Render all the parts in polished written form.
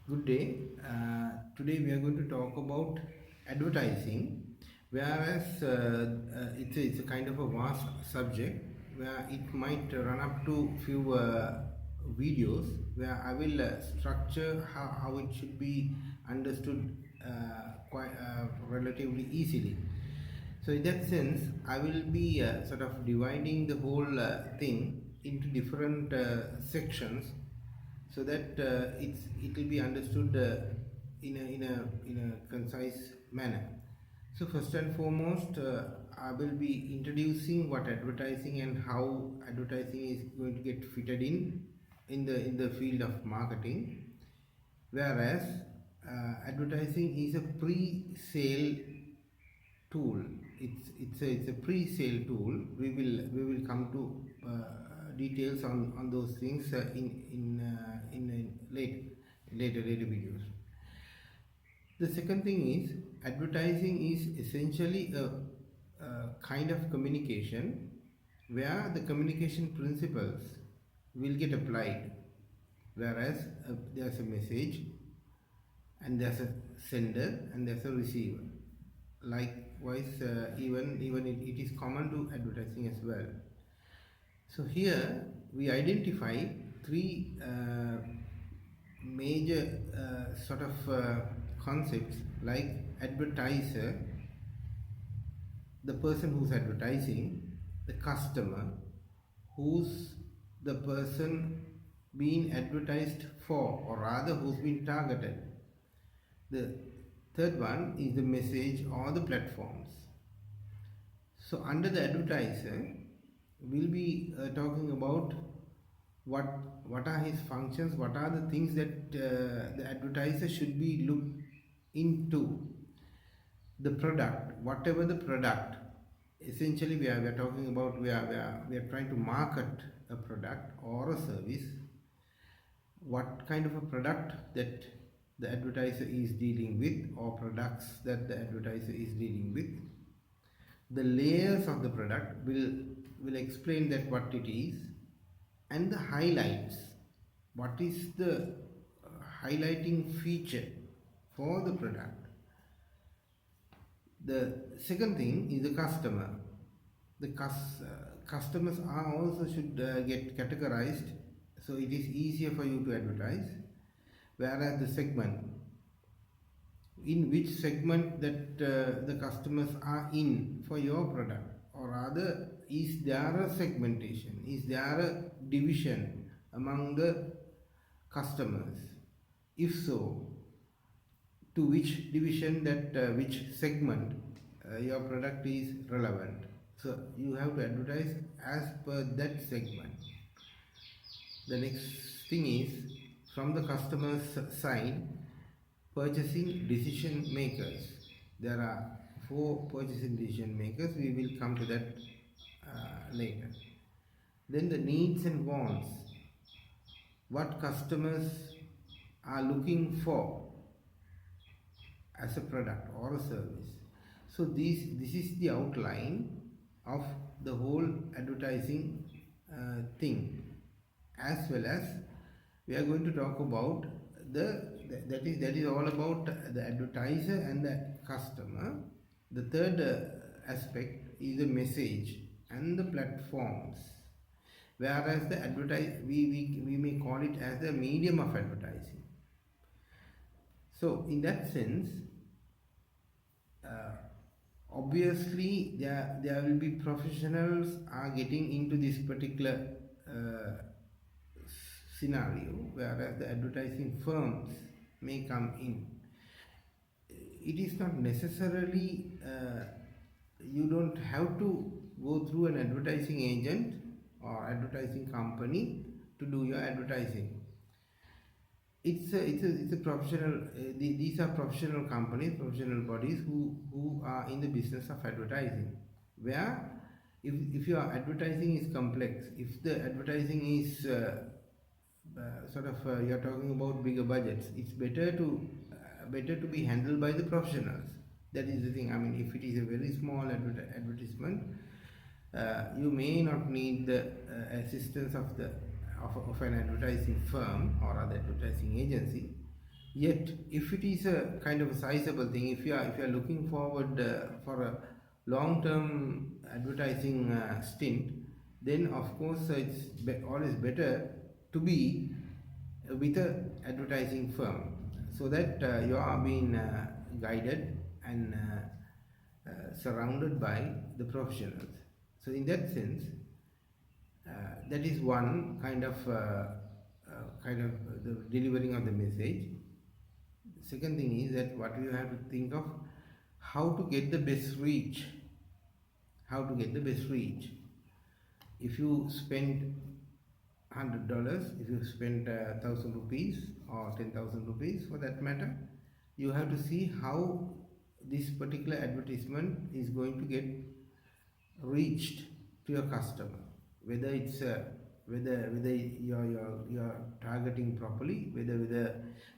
Good day. Today we are going to talk about advertising, whereas it's a kind of a vast subject where it might run up to few videos where I will structure how it should be understood quite relatively easily. So in that sense, I will be sort of dividing the whole thing into different sections so that it will be understood in a concise manner. So first and foremost, I will be introducing what advertising and how advertising is going to get fitted in the field of marketing, whereas advertising is a pre-sale tool. It's a pre-sale tool. We will come to details on those things in later videos. The second thing is advertising is essentially a kind of communication where the communication principles will get applied, whereas there's a message and there's a sender and there's a receiver. Likewise, even it is common to advertising as well. So here we identify three major sort of concepts, like advertiser, the person who's advertising, the customer, who's the person being advertised for, or rather who's been targeted. The third one is the message or the platforms. So under the advertiser, we'll be talking about what are his functions, what are the things that the advertiser should be looked into. The product, whatever the product, essentially we are talking about, we are trying to market a product or a service. What kind of a product that the advertiser is dealing with, or products that the advertiser is dealing with. The layers of the product will explain that what it is, and the highlights, what is the highlighting feature for the product. The second thing is the customer. The customers are also should get categorized, so it is easier for you to advertise. Whereas the segment, in which segment that the customers are in for your product, or rather is there a segmentation, is there a division among the customers? If so, to which division, that which segment your product is relevant. So you have to advertise as per that segment. The next thing is, from the customer's side, purchasing decision makers. There are 4 purchasing decision makers. We will come to that later. Then the needs and wants. What customers are looking for as a product or a service. So this is the outline of the whole advertising thing. As well as we are going to talk about that is all about the advertiser and the customer. The third aspect is the message and the platforms, whereas the we may call it as the medium of advertising. So in that sense, obviously there will be professionals are getting into this particular scenario, whereas the advertising firms may come in. It is not necessarily, you don't have to go through an advertising agent or advertising company to do your advertising. It's a professional, these are professional companies, professional bodies who are in the business of advertising, where if your advertising is complex, if the advertising is you're talking about bigger budgets, it's better to be handled by the professionals. That is the thing. I mean, if it is a very small advertisement, you may not need the assistance of an advertising firm or other advertising agency. Yet, if it is a kind of a sizable thing, if you are looking forward for a long-term advertising stint, then of course always better to be with a advertising firm, so that you are being guided and surrounded by the professionals. So in that sense, that is one kind of the delivering of the message. Second thing is that what you have to think of, how to get the best reach. How to get the best reach. If you spend $100, if you spend 1,000 rupees or 10,000 rupees for that matter, you have to see how this particular advertisement is going to get reached to your customer, whether it's whether you're targeting properly, whether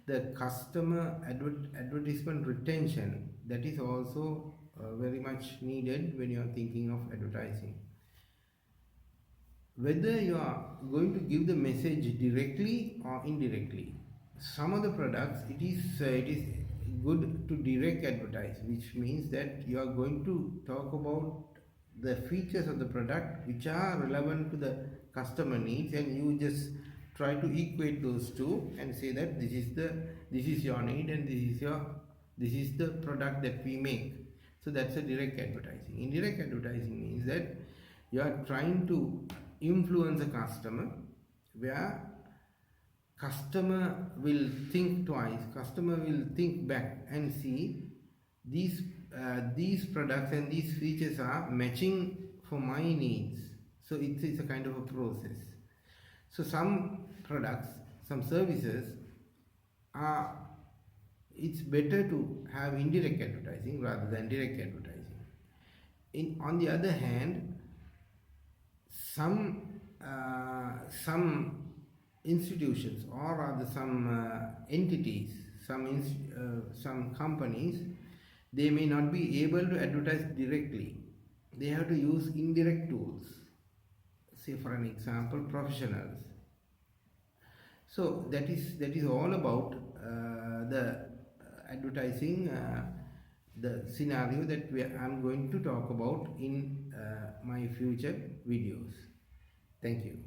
the customer advertisement retention, that is also very much needed when you are thinking of advertising. Whether you are going to give the message directly or indirectly. Some of the products, it is good to direct advertise, which means that you are going to talk about the features of the product which are relevant to the customer needs, and you just try to equate those two and say that this is your need, and this is the product that we make. So that's a direct advertising. Indirect advertising means that you are trying to influence a customer, where customer will think twice, customer will think back and see these products and these features are matching for my needs. So it's a kind of a process. So some products, some services are, it's better to have indirect advertising rather than direct advertising. On the other hand, some institutions, or rather some entities, some companies, they may not be able to advertise directly. They have to use indirect tools. Say for an example, professionals. So that is all about the advertising, the scenario that I'm going to talk about in my future videos. Thank you.